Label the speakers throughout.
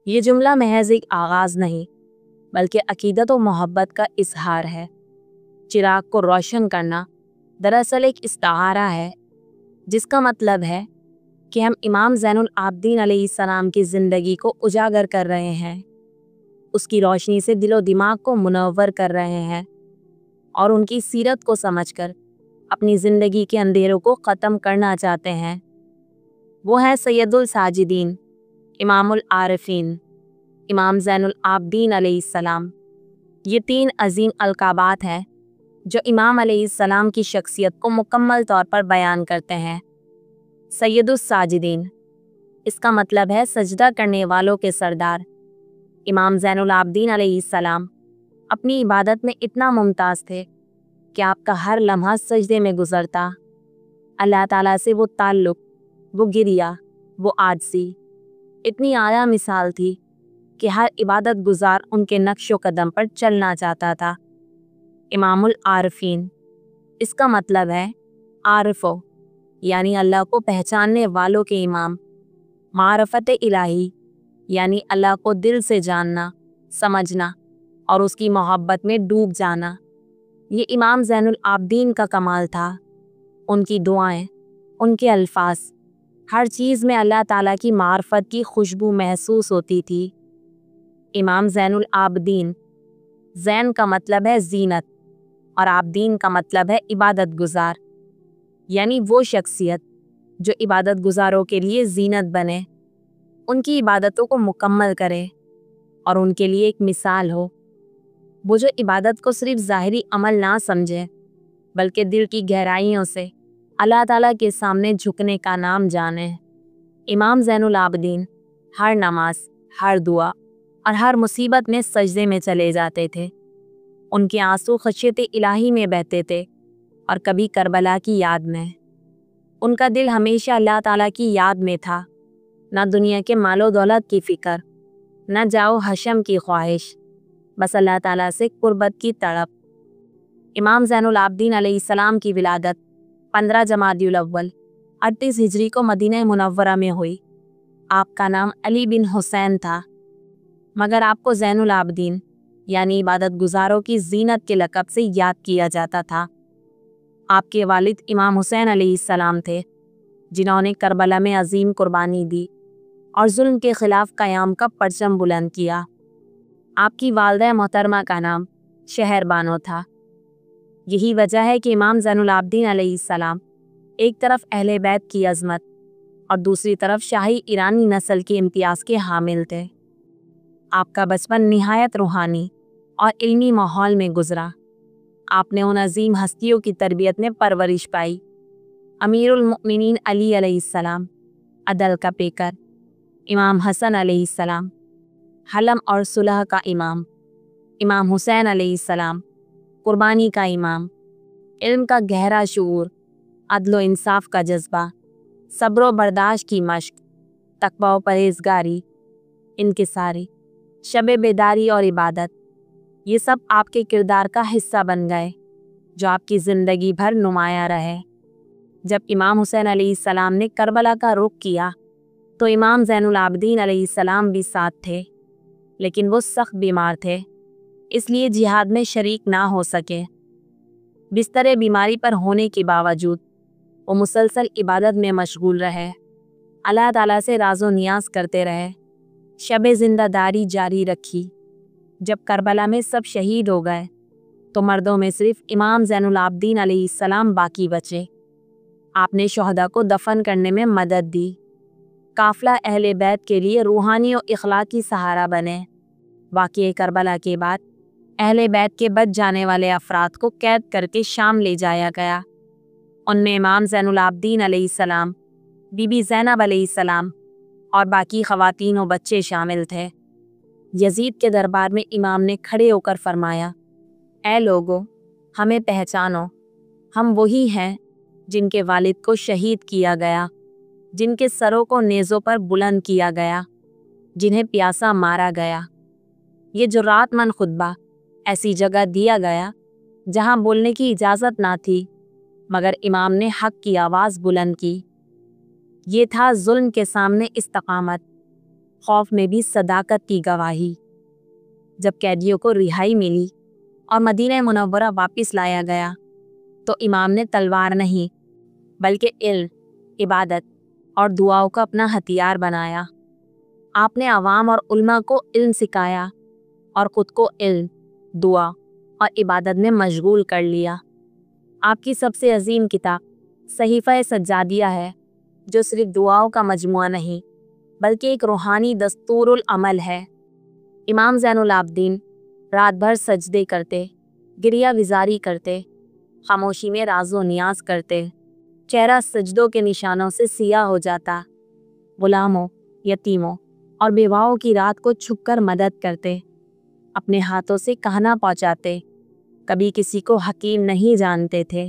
Speaker 1: یہ جملہ محض ایک آغاز نہیں بلکہ عقیدت و محبت کا اظہار ہے۔ چراغ کو روشن کرنا دراصل ایک استعارہ ہے جس کا مطلب ہے کہ ہم امام زین العابدین علیہ السلام کی زندگی کو اجاگر کر رہے ہیں، اس کی روشنی سے دل و دماغ کو منور کر رہے ہیں اور ان کی سیرت کو سمجھ کر اپنی زندگی کے اندھیروں کو ختم کرنا چاہتے ہیں۔ وہ ہے سید الساجدین، امام العارفین، امام زین العابدین علیہ السلام۔ یہ تین عظیم القابات ہیں جو امام علیہ السلام کی شخصیت کو مکمل طور پر بیان کرتے ہیں۔ سید الساجدین، اس کا مطلب ہے سجدہ کرنے والوں کے سردار۔ امام زین العابدین علیہ السلام اپنی عبادت میں اتنا ممتاز تھے کہ آپ کا ہر لمحہ سجدے میں گزرتا۔ اللہ تعالیٰ سے وہ تعلق، وہ گریہ، وہ عاجزی اتنی اعلیٰ مثال تھی کہ ہر عبادت گزار ان کے نقش و قدم پر چلنا چاہتا تھا۔ امام العارفین، اس کا مطلب ہے عارفو، یعنی اللہ کو پہچاننے والوں کے امام۔ معرفت الہی، یعنی اللہ کو دل سے جاننا، سمجھنا اور اس کی محبت میں ڈوب جانا۔ یہ امام زین العابدین کا کمال تھا۔ ان کی دعائیں، ان کے الفاظ، ہر چیز میں اللہ تعالیٰ کی معرفت کی خوشبو محسوس ہوتی تھی۔ امام زین العابدین، زین کا مطلب ہے زینت اور عابدین کا مطلب ہے عبادت گزار، یعنی وہ شخصیت جو عبادت گزاروں کے لیے زینت بنے، ان کی عبادتوں کو مکمل کرے اور ان کے لیے ایک مثال ہو۔ وہ جو عبادت کو صرف ظاہری عمل نہ سمجھے بلکہ دل کی گہرائیوں سے اللہ تعالیٰ کے سامنے جھکنے کا نام جانے۔ امام زین العابدین ہر نماز، ہر دعا اور ہر مصیبت میں سجدے میں چلے جاتے تھے۔ ان کے آنسو خشیت الہی میں بہتے تھے اور کبھی کربلا کی یاد میں۔ ان کا دل ہمیشہ اللہ تعالیٰ کی یاد میں تھا، نہ دنیا کے مال و دولت کی فکر، نہ جاؤ حشم کی خواہش، بس اللہ تعالیٰ سے قربت کی تڑپ۔ امام زین العابدین علیہ السلام کی ولادت 15 جمادی الاول 38 ہجری کو مدینہ منورہ میں ہوئی۔ آپ کا نام علی بن حسین تھا، مگر آپ کو زین العابدین یعنی عبادت گزاروں کی زینت کے لقب سے یاد کیا جاتا تھا۔ آپ کے والد امام حسین علیہ السلام تھے جنہوں نے کربلا میں عظیم قربانی دی اور ظلم کے خلاف قیام کا پرچم بلند کیا۔ آپ کی والدہ محترمہ کا نام شہر بانو تھا۔ یہی وجہ ہے کہ امام زین العابدین علیہ السلام ایک طرف اہل بیت کی عظمت اور دوسری طرف شاہی ایرانی نسل کے امتیاز کے حامل تھے۔ آپ کا بچپن نہایت روحانی اور علمی ماحول میں گزرا۔ آپ نے ان عظیم ہستیوں کی تربیت میں پرورش پائی: امیر المؤمنین علی علیہ السلام، عدل کا پیکر، امام حسن علیہ السلام، حلم اور صلح کا امام، امام حسین علیہ السلام، قربانی کا امام، علم کا گہرا شعور، عدل و انصاف کا جذبہ، صبر و برداشت کی مشق، تقویٰ و پرہیزگاری، انکساری، شب بیداری اور عبادت، یہ سب آپ کے کردار کا حصہ بن گئے جو آپ کی زندگی بھر نمایاں رہے۔ جب امام حسین علیہ السلام نے کربلا کا رخ کیا تو امام زین العابدین علیہ السلام بھی ساتھ تھے، لیکن وہ سخت بیمار تھے، اس لیے جہاد میں شریک نہ ہو سکے۔ بستر بیماری پر ہونے کے باوجود وہ مسلسل عبادت میں مشغول رہے، اللہ تعالیٰ سے راز و نیاز کرتے رہے، شب زندہ داری جاری رکھی۔ جب کربلا میں سب شہید ہو گئے تو مردوں میں صرف امام زین العابدین علیہ السلام باقی بچے۔ آپ نے شہداء کو دفن کرنے میں مدد دی۔ قافلہ اہل بیت کے لیے روحانی و اخلاقی سہارا بنے۔ واقعہ کربلا کے بعد اہل بیت کے بچ جانے والے افراد کو قید کر کے شام لے جایا گیا۔ ان میں امام زین العابدین علیہ السلام، بی بی زینب علیہ السلام اور باقی خواتین و بچے شامل تھے۔ یزید کے دربار میں امام نے کھڑے ہو کر فرمایا: اے لوگو، ہمیں پہچانو، ہم وہی ہیں جن کے والد کو شہید کیا گیا، جن کے سروں کو نیزوں پر بلند کیا گیا، جنہیں پیاسا مارا گیا۔ یہ جرات مند خطبہ ایسی جگہ دیا گیا جہاں بولنے کی اجازت نہ تھی، مگر امام نے حق کی آواز بلند کی۔ یہ تھا ظلم کے سامنے استقامت، خوف میں بھی صداقت کی گواہی۔ جب قیدیوں کو رہائی ملی اور مدینہ منورہ واپس لایا گیا تو امام نے تلوار نہیں بلکہ علم، عبادت اور دعاؤں کو اپنا ہتھیار بنایا۔ آپ نے عوام اور علماء کو علم سکھایا اور خود کو علم، دعا اور عبادت میں مشغول کر لیا۔ آپ کی سب سے عظیم کتاب صحیفہ سجادیہ ہے، جو صرف دعاؤں کا مجموعہ نہیں بلکہ ایک روحانی دستور العمل ہے۔ امام زین العابدین رات بھر سجدے کرتے، گریہ وزاری کرتے، خاموشی میں راز و نیاز کرتے، چہرہ سجدوں کے نشانوں سے سیاہ ہو جاتا۔ غلاموں، یتیموں اور بیواؤں کی رات کو چھپ کر مدد کرتے، اپنے ہاتھوں سے کھانا پہنچاتے، کبھی کسی کو حقیر نہیں جانتے تھے۔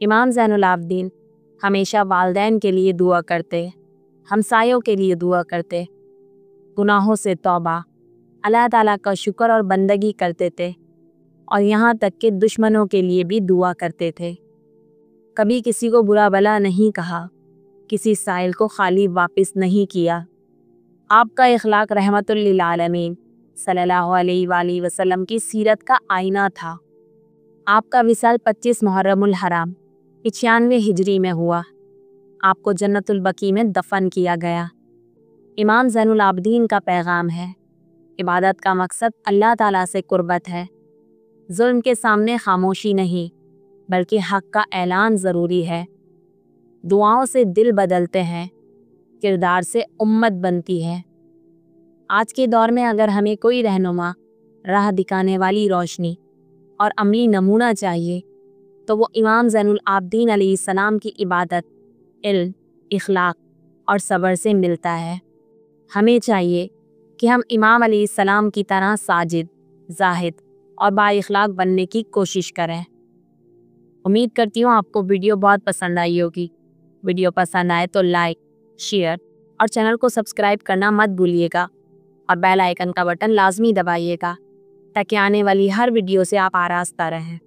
Speaker 1: امام زین العابدین ہمیشہ والدین کے لیے دعا کرتے، ہمسایوں کے لیے دعا کرتے، گناہوں سے توبہ، اللہ تعالیٰ کا شکر اور بندگی کرتے تھے، اور یہاں تک کہ دشمنوں کے لیے بھی دعا کرتے تھے۔ کبھی کسی کو برا بھلا نہیں کہا، کسی سائل کو خالی واپس نہیں کیا۔ آپ کا اخلاق رحمت للعالمین صلی اللہ علیہ وآلہ وسلم کی سیرت کا آئینہ تھا۔ آپ کا وصال 25 محرم الحرام 96 ہجری میں ہوا۔ آپ کو جنت البقیع میں دفن کیا گیا۔ امام زین العابدین کا پیغام ہے، عبادت کا مقصد اللہ تعالیٰ سے قربت ہے۔ ظلم کے سامنے خاموشی نہیں بلکہ حق کا اعلان ضروری ہے۔ دعاؤں سے دل بدلتے ہیں، کردار سے امت بنتی ہے۔ آج کے دور میں اگر ہمیں کوئی رہنما، راہ دکھانے والی روشنی اور عملی نمونہ چاہیے تو وہ امام زین العابدین علیہ السلام کی عبادت، علم، اخلاق اور صبر سے ملتا ہے۔ ہمیں چاہیے کہ ہم امام علیہ السلام کی طرح ساجد، زاہد اور با اخلاق بننے کی کوشش کریں۔ امید کرتی ہوں آپ کو ویڈیو بہت پسند آئی ہوگی۔ ویڈیو پسند آئے تو لائک، شیئر اور چینل کو سبسکرائب کرنا مت بھولیے گا، اور بیل آئیکن کا بٹن لازمی دبائیے گا تاکہ آنے والی ہر ویڈیو سے آپ آراستہ رہیں۔